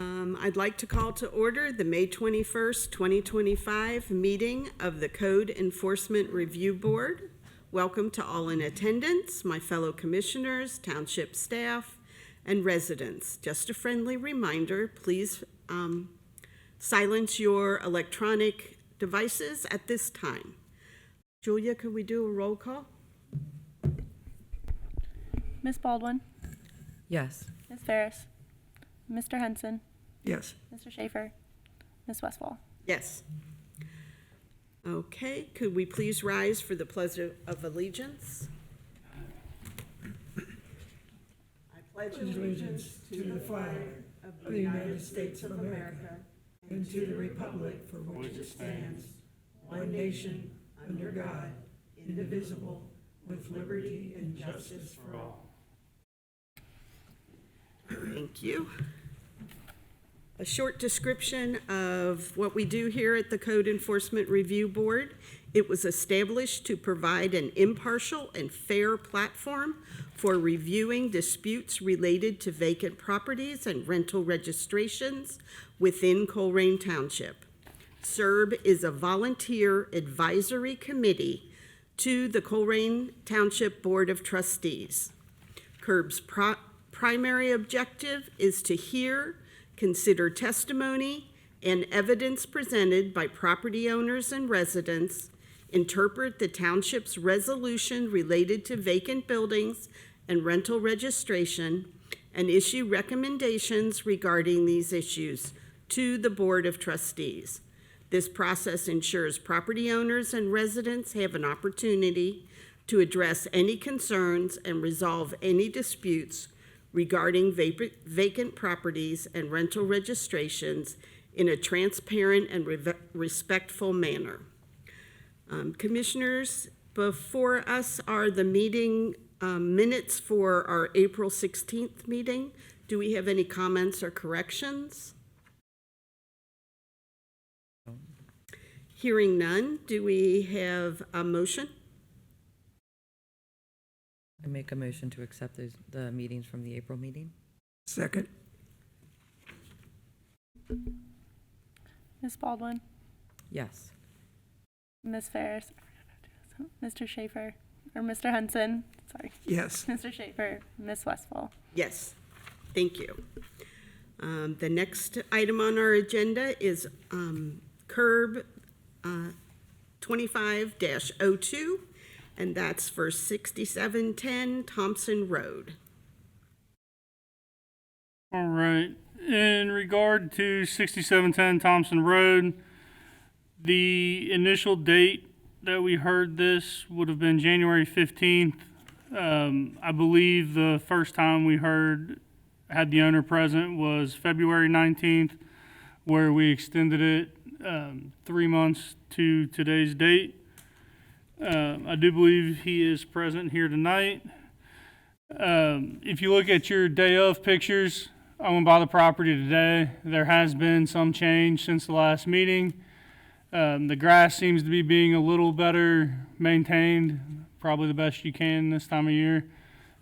I'd like to call to order the May 21st, 2025 meeting of the Code Enforcement Review Board. Welcome to all in attendance, my fellow commissioners, township staff, and residents. Just a friendly reminder, please silence your electronic devices at this time. Julia, could we do a roll call? Ms. Baldwin, Yes. Ms. Ferris, Mr. Henson, Yes. Mr. Schaefer, Ms. Westfall. Yes. Okay, could we please rise for the Pledge of Allegiance? I pledge Allegiance to the flag of the United States of America and to the republic for which it stands, one nation, under God, indivisible, with liberty and justice for all. Thank you. A short description of what we do here at the Code Enforcement Review Board. It was established to provide an impartial and fair platform for reviewing disputes related to vacant properties and rental registrations within Colerain Township. CERB is a volunteer advisory committee to the Colerain Township Board of Trustees. CERB's primary objective is to hear, consider testimony and evidence presented by property owners and residents, interpret the township's resolution related to vacant buildings and rental registration, and issue recommendations regarding these issues to the Board of Trustees. This process ensures property owners and residents have an opportunity to address any concerns and resolve any disputes regarding vacant properties and rental registrations in a transparent and respectful manner. Commissioners, before us are the meeting minutes for our April 16th meeting. Do we have any comments or corrections? Hearing none, do we have a motion? I make a motion to accept the meetings from the April meeting. Second. Ms. Baldwin, Yes. Ms. Ferris, Mr. Schaefer, or Mr. Henson, sorry, Yes. Mr. Schaefer, Ms. Westfall. Yes, thank you. The next item on our agenda is CURB 25-02, and that's for 6710 Thompson Road. All right. In regard to 6710 Thompson Road, the initial date that we heard this would have been January 15th. I believe the first time we had the owner present was February 19th, where we extended it 3 months to today's date. I do believe he is present here tonight. If you look at your day of pictures, I went by the property today. There has been some change since the last meeting. The grass seems to be being a little better maintained, probably the best you can this time of year.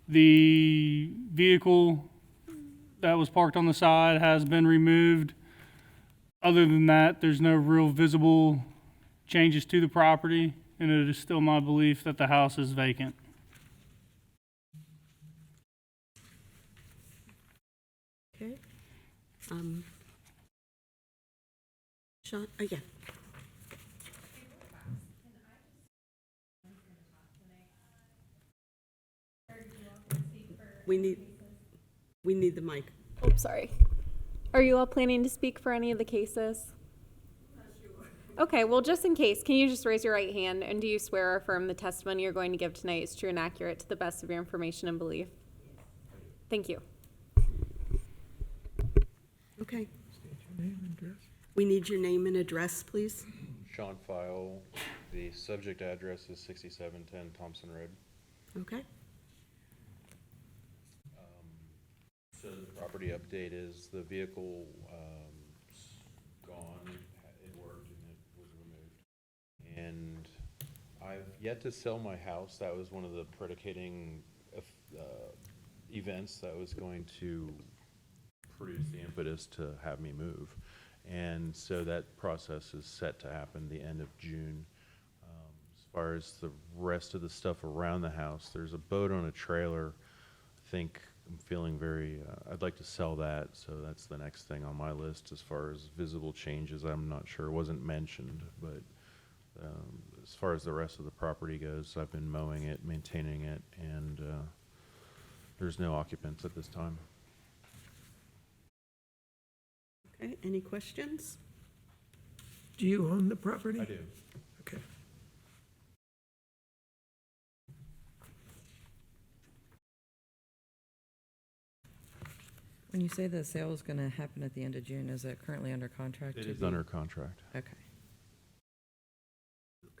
The vehicle that was parked on the side has been removed. Other than that, there's no real visible changes to the property, and it is still my belief that the house is vacant. Okay. Sean, yeah. We need the mic. Oh, sorry. Are you all planning to speak for any of the cases? Okay, well, just in case, can you just raise your right hand, and do you swear or affirm the testimony you're going to give tonight is true and accurate to the best of your information and belief? Thank you. Okay. State your name and address. We need your name and address, please. Sean File. The subject address is 6710 Thompson Road. Okay. So the property update is the vehicle gone. It worked and it was removed. And I've yet to sell my house. That was one of the predicating events that was going to produced the impetus to have me move. And so that process is set to happen the end of June. As far as the rest of the stuff around the house, there's a boat on a trailer. I think I'm feeling very, I'd like to sell that, so that's the next thing on my list. As far as visible changes, I'm not sure, it wasn't mentioned, but as far as the rest of the property goes, I've been mowing it, maintaining it, and there's no occupants at this time. Okay, any questions? Do you own the property? I do. Okay. When you say the sale is going to happen at the end of June, is it currently under contract? It to is be- under contract. Okay.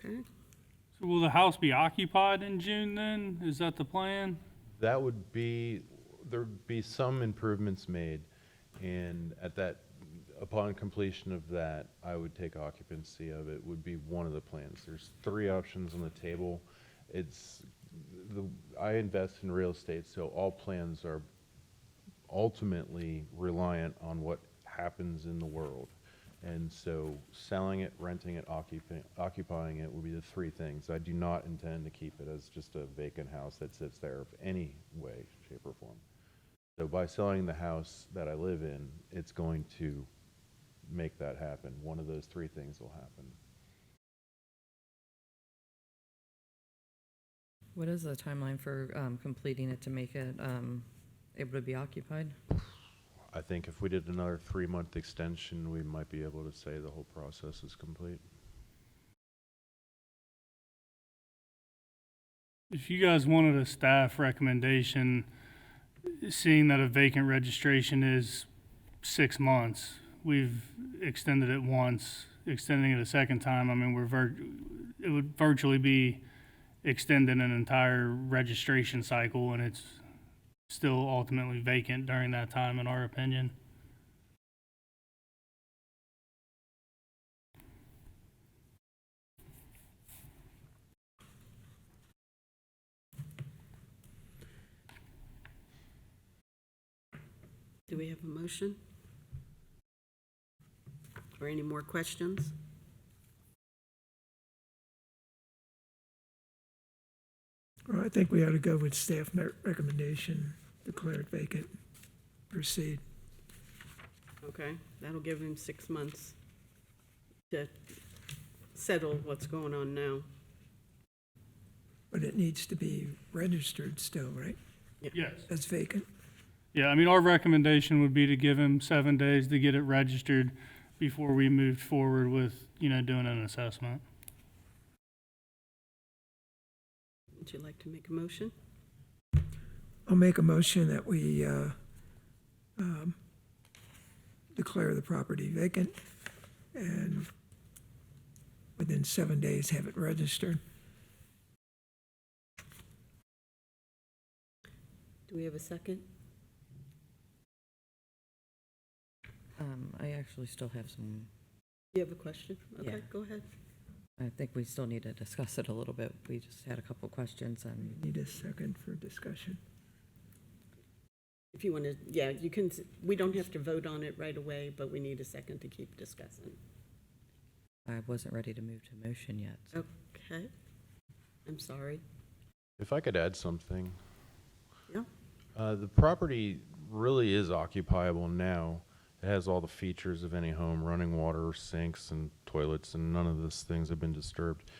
Okay, So will the house be occupied in June then? Is that the plan? That would be, there'd be some improvements made, and at that, upon completion of that, I would take occupancy of it, would be one of the plans. There's 3 options on the table. I invest in real estate, so all plans are ultimately reliant on what happens in the world. And so selling it, renting it, occupying it would be the 3 things. I do not intend to keep it as just a vacant house that sits there of any way, shape, or form. So by selling the house that I live in, it's going to make that happen. One of those 3 things will happen. What is the timeline for completing it to make it able to be occupied? I think if we did another 3-month extension, we might be able to say the whole process is complete. If you guys wanted a staff recommendation, seeing that a vacant registration is 6 months, we've extended it once, extending it a second time, I mean, it would virtually be extending an entire registration cycle, and it's still ultimately vacant during that time, in our opinion. do we have a motion? Or any more questions? Well, I think we ought to go with staff recommendation, declare it vacant, proceed. Okay, that'll give him 6 months to settle what's going on now. But it needs to be registered still, right? Yes. As vacant. Yeah, I mean, our recommendation would be to give him 7 days to get it registered before we moved forward with, doing an assessment. Would you like to make a motion? I'll make a motion that we declare the property vacant and within 7 days have it registered. Do we have a second? I actually still have some, You have a question? Okay, Yeah. go ahead. I think we still need to discuss it a little bit. We just had a couple questions and Need a second for discussion. If you want to, yeah, you can, we don't have to vote on it right away, but we need a second to keep discussing. I wasn't ready to move to motion yet. so- Okay, I'm sorry. If I could add something. Yeah. The property really is occupiable now. It has all the features of any home, running water, sinks, and toilets, and none of those things have been disturbed.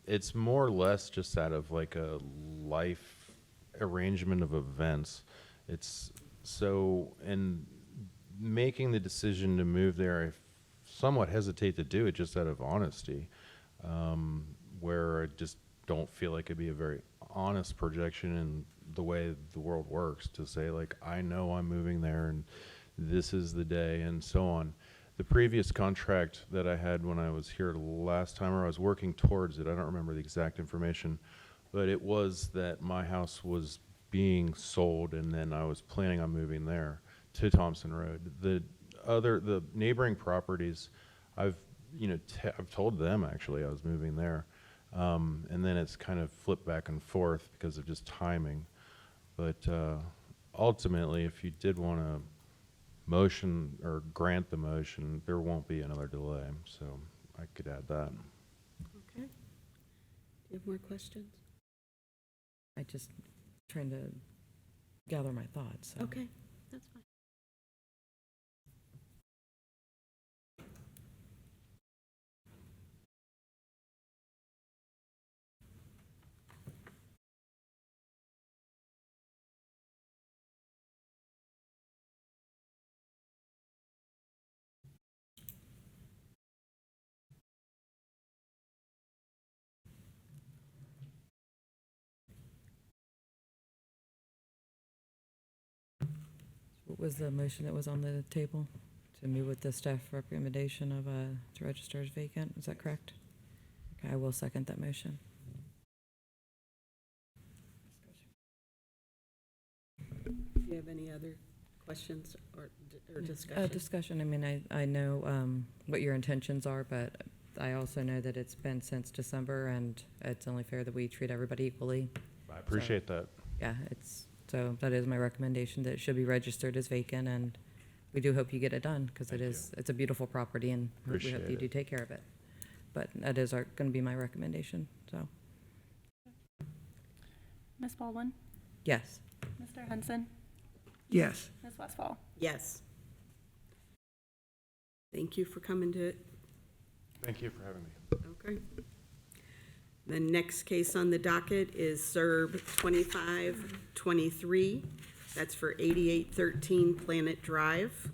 It's more or less just out of like a life arrangement of events. It's so, and making the decision to move there, I somewhat hesitate to do it just out of honesty, where I just don't feel like it'd be a very honest projection in the way the world works to say, like, I know I'm moving there and this is the day and so on. The previous contract that I had when I was here last time, or I was working towards it, I don't remember the exact information, but it was that my house was being sold and then I was planning on moving there to Thompson Road. The neighboring properties, I've told them actually I was moving there. And then it's kind of flipped back and forth because of just timing. But ultimately, if you did want to motion or grant the motion, there won't be another delay, so I could add that. Okay. Do you have more questions? I just trying to gather my thoughts. So. Okay, that's fine. What was the motion that was on the table? To move with the staff recommendation of to register as vacant, is that correct? Okay, I will second that motion. Do you have any other questions or discussion? Discussion, I mean, I know what your intentions are, but I also know that it's been since December, and it's only fair that we treat everybody equally. I appreciate that. Yeah, so that is my recommendation, that it should be registered as vacant, and we do hope you get it done, because it's a beautiful property, and we hope Appreciate you it. do take care of it. But that is going to be my recommendation, so, Ms. Baldwin, yes. Mr. Henson, Yes. Ms. Westfall. Yes. Thank you for coming to it. Thank you for having me. Okay. The next case on the docket is SERB 2523. That's for 8813 Planet Drive.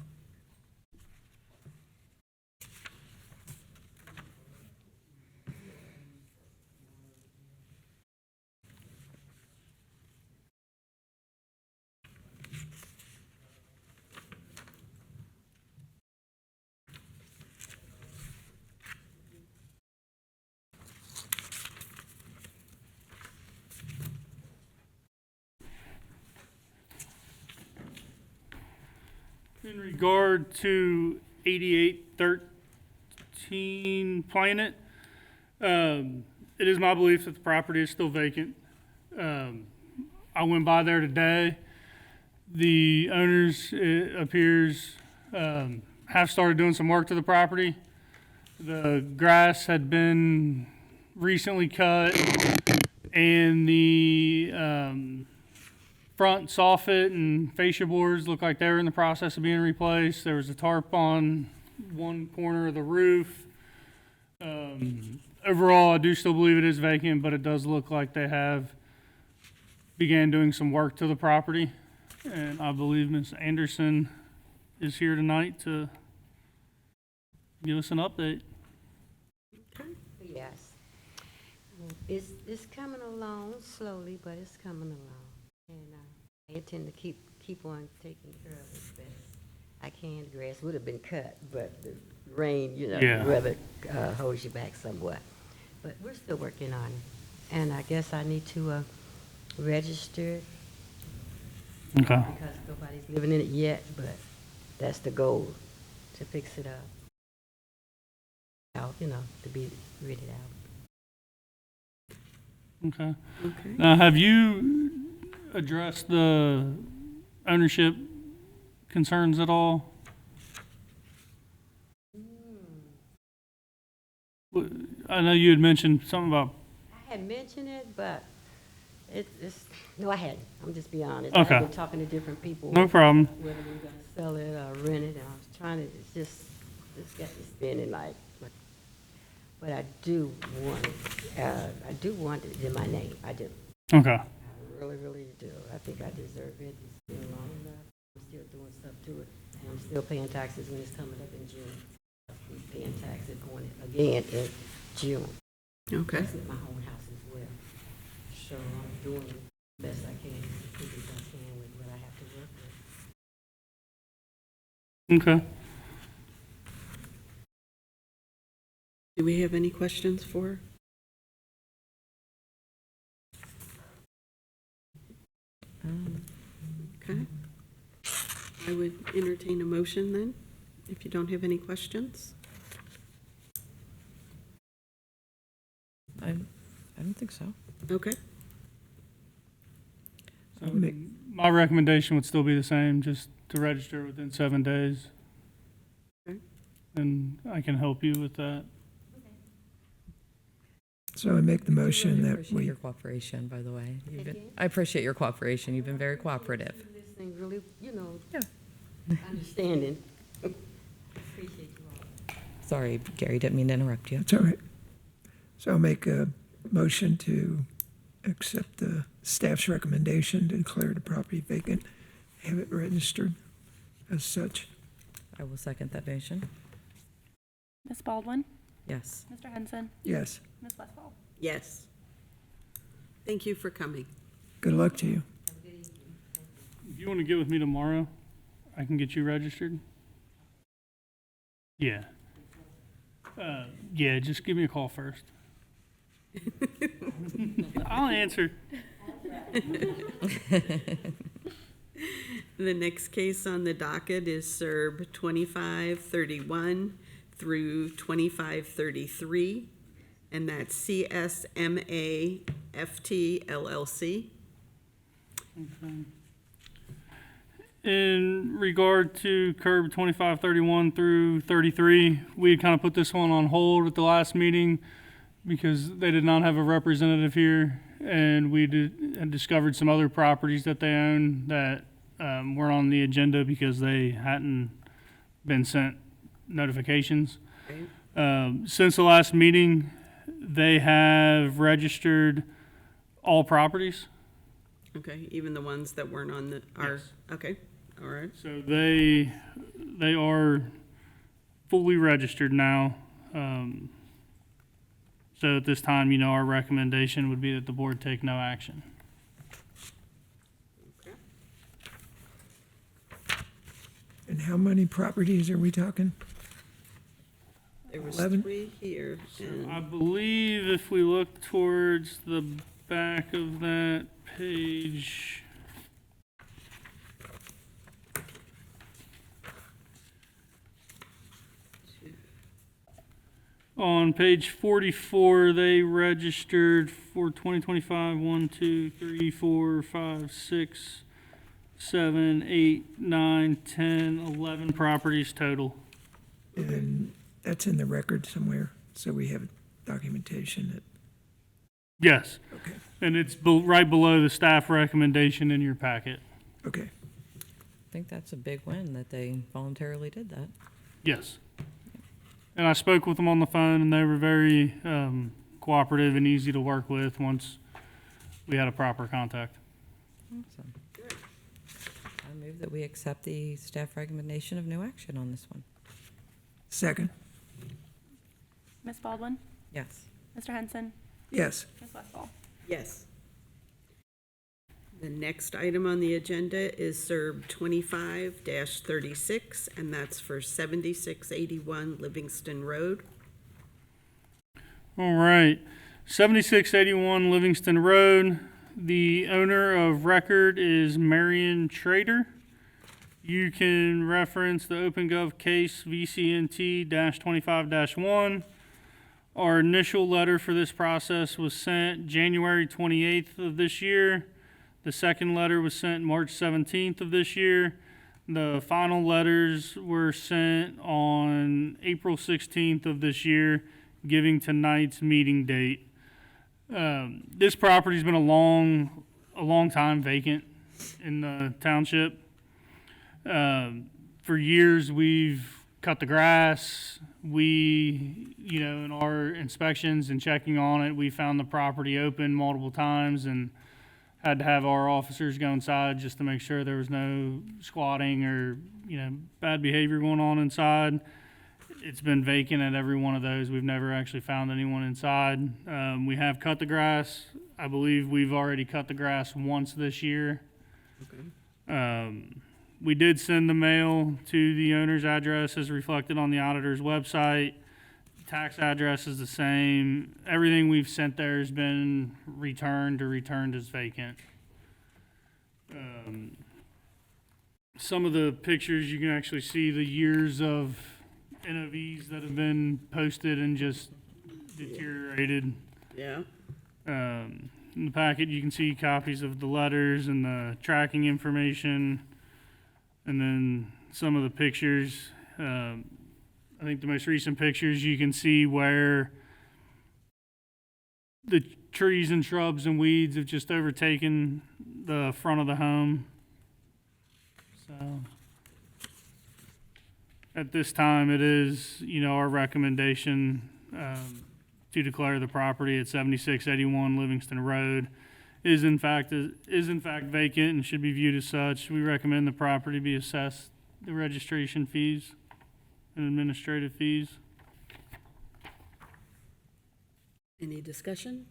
In regard to 8813 Planet, it is my belief that the property is still vacant. I went by there today. The owners, it appears, have started doing some work to the property. The grass had been recently cut, and the front soffit and fascia boards look like they were in the process of being replaced. There was a tarp on one corner of the roof. Overall, I do still believe it is vacant, but it does look like they have began doing some work to the property. And I believe Ms. Anderson is here tonight to give us an update. Yes. It's coming along slowly, but it's coming along. And I intend to keep on taking care of it best I can. The grass would have been cut, but the rain, Yeah. the weather holds you back somewhat. But we're still working on it. And I guess I need to register it Okay. because nobody's living in it yet, but that's the goal, to fix it up. Out, to be rented out. Okay. Okay. Now, have you addressed the ownership concerns at all? I know you had mentioned something about, I had mentioned it, but no, I hadn't. I'm just being honest. Okay. I've been talking to different people. no problem. Whether we're gonna sell it or rent it, and I was trying to, it's got me spinning like, but I do want it in my name. I do. Okay. I really, really do. I think I deserve it. It's been long enough. I'm still doing stuff to it. And I'm still paying taxes when it's coming up in June. I'm paying taxes on it again in June. Okay. That's with my own house as well. So I'm doing the best I can, as quick as I can with what I have to work with. Okay. Do we have any questions for? Okay. I would entertain a motion then, if you don't have any questions. I don't think so. Okay. So my recommendation would still be the same, just to register within 7 days. Okay. And I can help you with that. So I make the motion I that appreciate we, your cooperation, by the way. Again? I appreciate your cooperation. You've been very cooperative. Listening really, Yeah. understanding. Appreciate you all. Sorry, Gary, didn't mean to interrupt you. that's all right. So I'll make a motion to accept the staff's recommendation to declare the property vacant, have it registered as such. I will second that motion. Ms. Baldwin, Yes. Mr. Henson, Yes. Ms. Westfall. Yes. Thank you for coming. Good luck to you. If you want to get with me tomorrow, I can get you registered. Yeah. Yeah, just give me a call first. I'll answer. The next case on the docket is SERB 2531 through 2533, and that's CSMA FT LLC. In regard to curb 2531 through 33, we kind of put this one on hold at the last meeting because they did not have a representative here, and we had discovered some other properties that they own that weren't on the agenda because they hadn't been sent notifications. Okay. Since the last meeting, they have registered all properties. Okay, even the ones that weren't on the, are, Yes. okay, all right. So they are fully registered now. So at this time, our recommendation would be that the board take no action. Okay. And how many properties are we talking? There was 11? 3 here, I and believe if we look towards the back of that page, on page 44, they registered for 2025, 1, 2, 3, 4, 5, 6, 7, 8, 9, 10, 11 properties total. And that's in the record somewhere, so we have documentation that, Yes, okay, and it's right below the staff recommendation in your packet. okay. I think that's a big win that they voluntarily did that. Yes. And I spoke with them on the phone, and they were very cooperative and easy to work with once we had a proper contact. Awesome. I move that we accept the staff recommendation of no action on this one. Second? Ms. Baldwin, Yes. Mr. Henson, Yes. Ms. Westfall. yes. The next item on the agenda is SERB 25-36, and that's for 7681 Livingston Road. All right, 7681 Livingston Road. The owner of record is Marion Trader. You can reference the OpenGov case VCNT-25-1. Our initial letter for this process was sent January 28th of this year. The second letter was sent March 17th of this year. The final letters were sent on April 16th of this year, giving tonight's meeting date. This property's been a long time vacant in the township. For years, we've cut the grass. We, in our inspections and checking on it, we found the property open multiple times and had to have our officers go inside just to make sure there was no squatting or, bad behavior going on inside. It's been vacant at every one of those. We've never actually found anyone inside. We have cut the grass. I believe we've already cut the grass once this year. We did send the mail to the owner's address as reflected on the auditor's website. Tax address is the same. Everything we've sent there has been returned or returned as vacant. Some of the pictures, you can actually see the years of NOVs that have been posted and just deteriorated. Yeah. In the packet, you can see copies of the letters and the tracking information. And then some of the pictures, I think the most recent pictures, you can see where the trees and shrubs and weeds have just overtaken the front of the home. So at this time, it is, our recommendation to declare the property at 7681 Livingston Road is in fact vacant and should be viewed as such. We recommend the property be assessed the registration fees and administrative fees. Any discussion?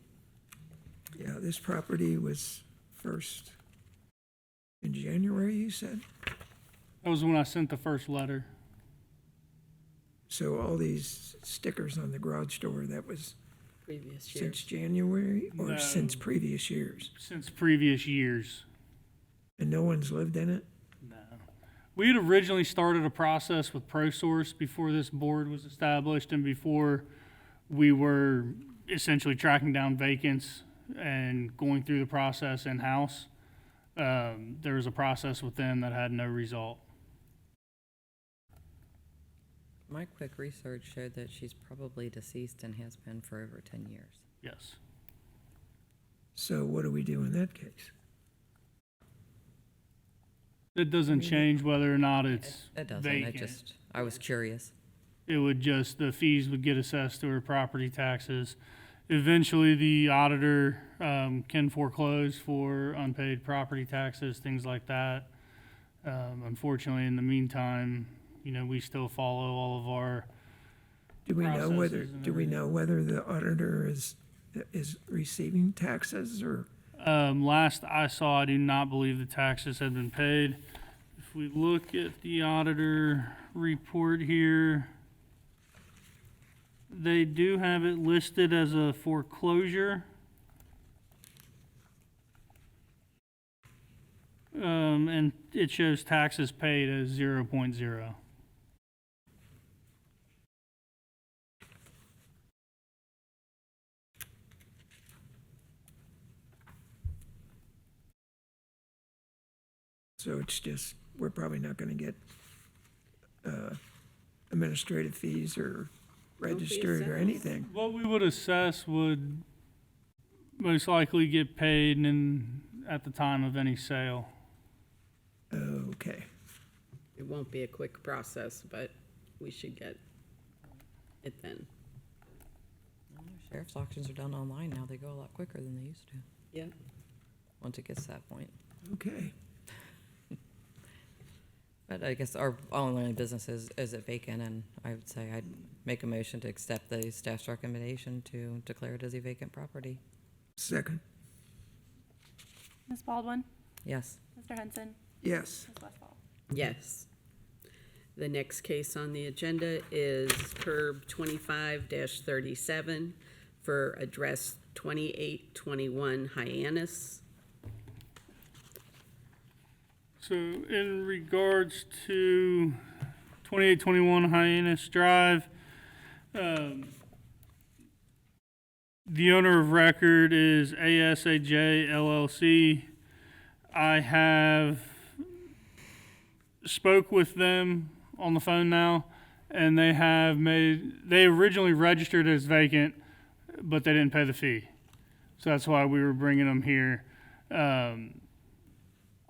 Yeah, this property was first in January, you said? That was when I sent the first letter. So all these stickers on the garage door, that was Previous since January or No. since previous years? Since previous years. And no one's lived in it? No. We had originally started a process with ProSource before this board was established and before we were essentially tracking down vacants and going through the process in-house. There was a process with them that had no result. My quick research showed that she's probably deceased and has been for over 10 years. Yes. So what do we do in that case? It doesn't change whether or not it's It doesn't, vacant. I was curious. It would just, the fees would get assessed to her property taxes. Eventually, the auditor can foreclose for unpaid property taxes, things like that. Unfortunately, in the meantime, we still follow all of our Do we know whether, processes and do we know whether the auditor is receiving taxes or? last I saw, I do not believe the taxes had been paid. If we look at the auditor report here, they do have it listed as a foreclosure. And it shows taxes paid as 0.0. So it's just, we're probably not gonna get administrative fees or registered or anything. What we would assess would most likely get paid at the time of any sale. Okay, It won't be a quick process, but we should get it then. Sheriff's auctions are done online now. They go a lot quicker than they used to, Yeah. once it gets to that point. okay. But I guess our only business is it vacant, and I would say I'd make a motion to accept the staff's recommendation to declare it as a vacant property. Second, Ms. Baldwin? Yes. Mr. Henson? yes. Ms. Westfall? Yes. The next case on the agenda is Curb 25-37 for address 2821 Hyannis. So in regards to 2821 Hyannis Drive, the owner of record is ASAJ LLC. I have spoke with them on the phone now, and they originally registered as vacant, but they didn't pay the fee. So that's why we were bringing them here.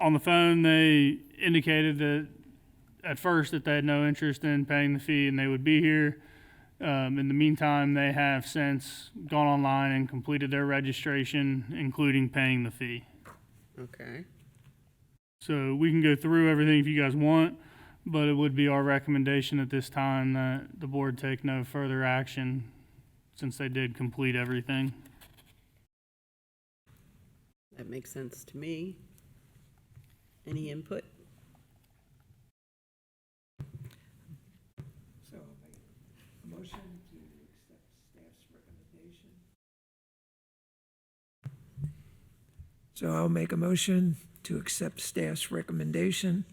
On the phone, they indicated that at first that they had no interest in paying the fee and they would be here. In the meantime, they have since gone online and completed their registration, including paying the fee. Okay. So we can go through everything if you guys want, but it would be our recommendation at this time that the board take no further action since they did complete everything. That makes sense to me. Any input? So I'll make a motion to accept staff's recommendation. So I'll make a motion to accept staff's recommendation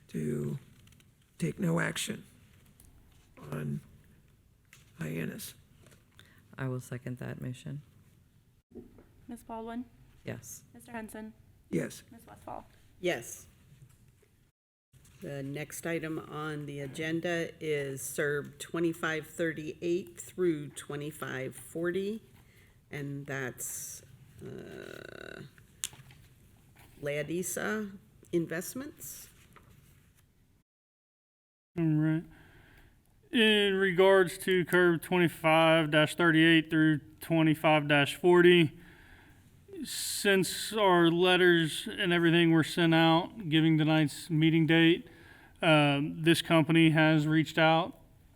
to take no action on Hyannis. I will second that motion. Ms. Baldwin? Yes. Mr. Henson? Yes, Ms. Westfall? Yes. The next item on the agenda is SERB 2538 through 2540, and that's Ladisa Investments. All right. In regards to curb 25-38 through 25-40, since our letters and everything were sent out giving tonight's meeting date, this company has reached out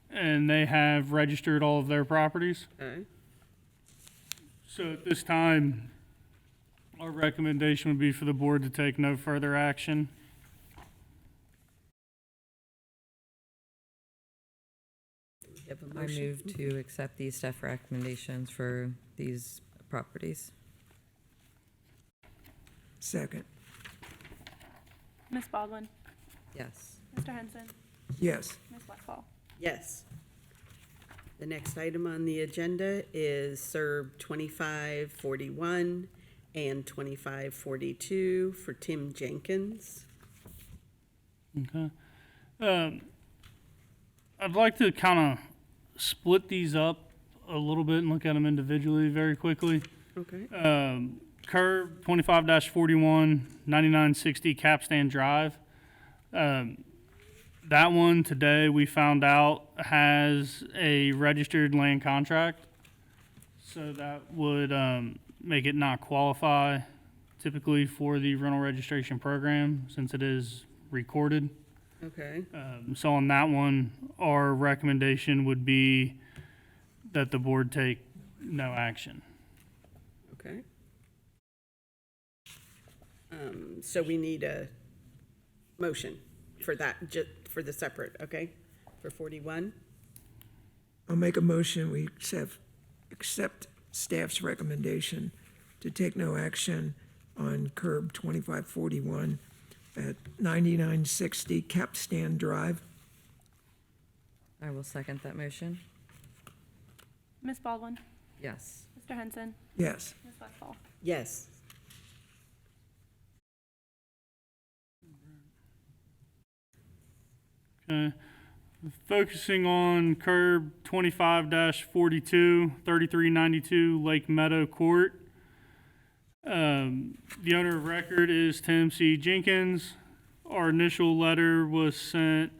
and they have registered all of their properties. Okay. So at this time, our recommendation would be for the board to take no further action. You have a I motion? move to accept these staff recommendations for these properties. Second. Ms. Baldwin, Yes. Mr. Henson, Yes. Ms. Westfall. Yes. The next item on the agenda is SERB 2541 and 2542 for Tim Jenkins. Okay. I'd like to kind of split these up a little bit and look at them individually very quickly. Okay. Curb 25-41, 9960 Capstan Drive. That one today we found out has a registered land contract. So that would make it not qualify typically for the rental registration program since it is recorded. Okay. So on that one, our recommendation would be that the board take no action. Okay. So we need a motion for that, for the separate, okay? For 41? I'll make a motion, we accept staff's recommendation to take no action on curb 2541 at 9960 Capstan Drive. I will second that motion. Ms. Baldwin, Yes. Mr. Henson, Yes. Ms. Westfall. Yes. Okay. Focusing on curb 25-42, 3392 Lake Meadow Court. The owner of record is Tim C. Jenkins. Our initial letter was sent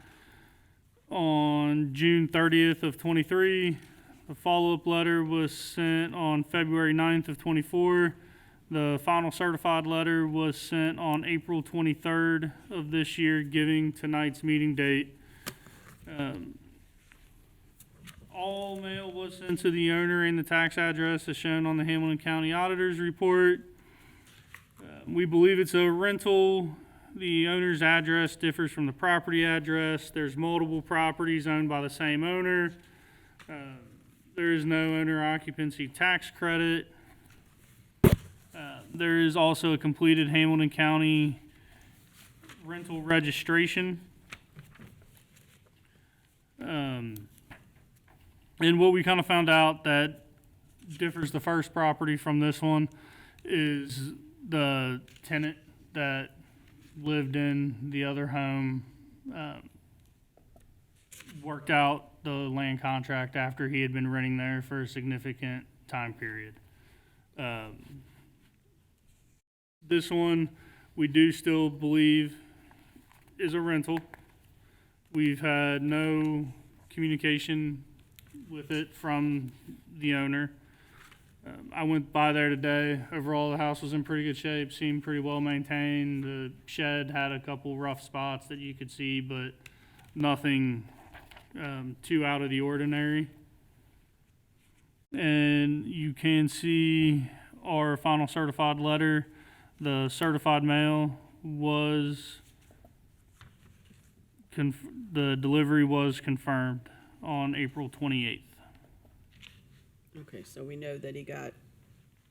on June 30th of 23. The follow-up letter was sent on February 9th of 24. The final certified letter was sent on April 23rd of this year, giving tonight's meeting date. All mail was sent to the owner and the tax address as shown on the Hamilton County Auditor's Report. We believe it's a rental. The owner's address differs from the property address. There's multiple properties owned by the same owner. There is no owner occupancy tax credit. There is also a completed Hamilton County rental registration. And what we kind of found out that differs the first property from this one is the tenant that lived in the other home worked out the land contract after he had been renting there for a significant time period. This one we do still believe is a rental. We've had no communication with it from the owner. I went by there today. Overall, the house was in pretty good shape, seemed pretty well maintained. The shed had a couple rough spots that you could see, but nothing too out of the ordinary. And you can see our final certified letter. The certified mail was, the delivery was confirmed on April 28th. Okay, so we know that he got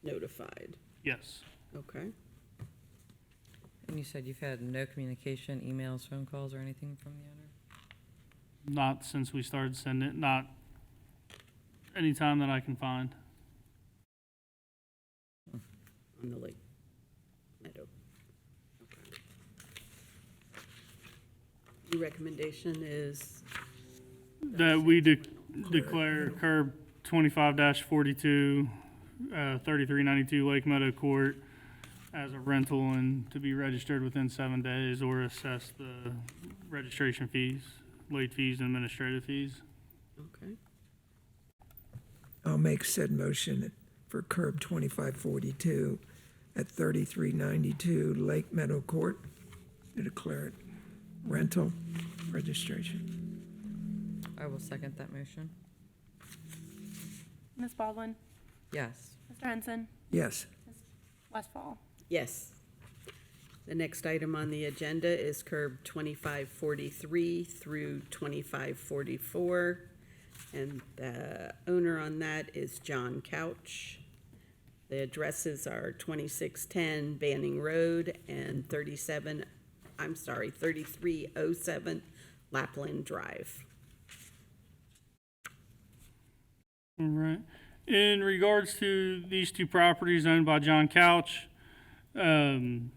notified. Yes. Okay. And you said you've had no communication, emails, phone calls, or anything from the owner? Not since we started sending it, not any time that I can find. On the Lake Meadow. Okay. The recommendation is, That we declare curb 25-42, 3392 Lake Meadow Court as a rental and to be registered within 7 days, or assess the registration fees, late fees, and administrative fees. okay. I'll make said motion for curb 2542 at 3392 Lake Meadow Court to declare it rental registration. I will second that motion. Ms. Baldwin? Yes. Mr. Henson? Yes. Westfall? Yes. The next item on the agenda is curb 2543 through 2544. And the owner on that is John Couch. The addresses are 2610 Banning Road and 3307 Lapland Drive. All right. In regards to these two properties owned by John Couch, Mr.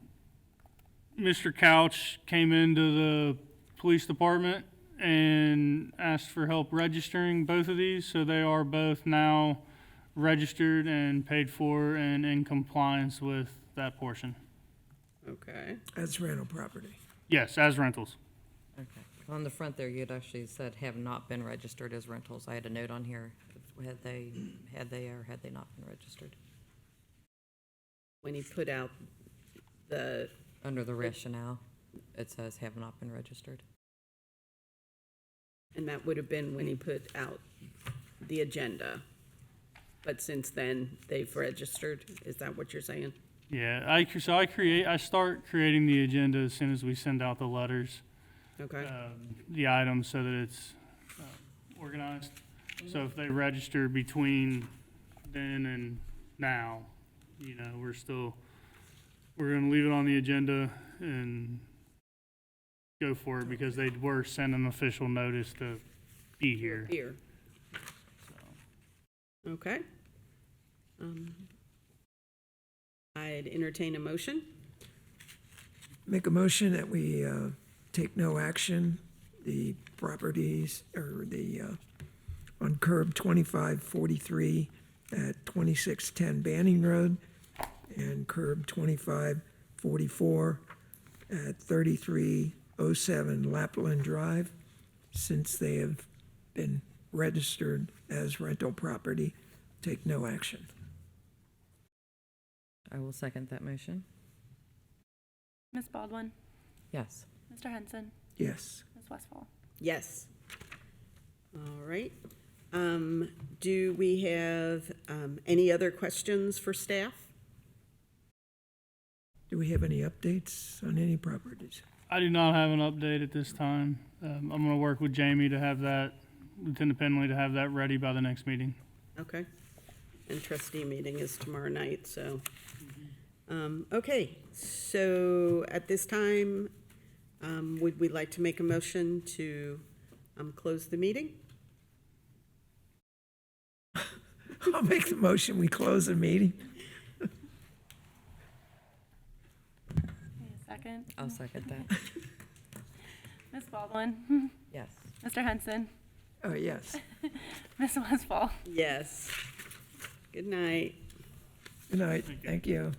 Couch came into the police department and asked for help registering both of these, so they are both now registered and paid for and in compliance with that portion. Okay. That's rental property. Yes, as rentals. Okay. On the front there, you'd actually said have not been registered as rentals. I had a note on here. Had they or had they not been registered? When he put out the, Under the rationale, it says have not been registered. and that would have been when he put out the agenda. But since then, they've registered. Is that what you're saying? Yeah, I start creating the agenda as soon as we send out the letters, Okay. the items, so that it's organized. So if they register between then and now, you know, we're gonna leave it on the agenda and go for it, because they were sent an official notice to be here. Here. So. Okay. I'd entertain a motion. Make a motion that we take no action, the properties, or the, on curb 2543 at 2610 Banning Road, and curb 2544 at 3307 Lapland Drive, since they have been registered as rental property, take no action. I will second that motion. Ms. Baldwin? Yes. Mr. Henson? Yes. Ms. Westfall? Yes. All right. Do we have any other questions for staff? Do we have any updates on any properties? I do not have an update at this time. I'm gonna work with Jamie to have that, Lieutenant Penley, to have that ready by the next meeting. Okay. And trustee meeting is tomorrow night, so. Okay, so at this time, would we like to make a motion to close the meeting? I'll make the motion, we close the meeting. Need a second? I'll second that. Ms. Baldwin? Yes. Mr. Henson? Oh, yes. Ms. Westfall? Yes. Good night. Good night, thank you.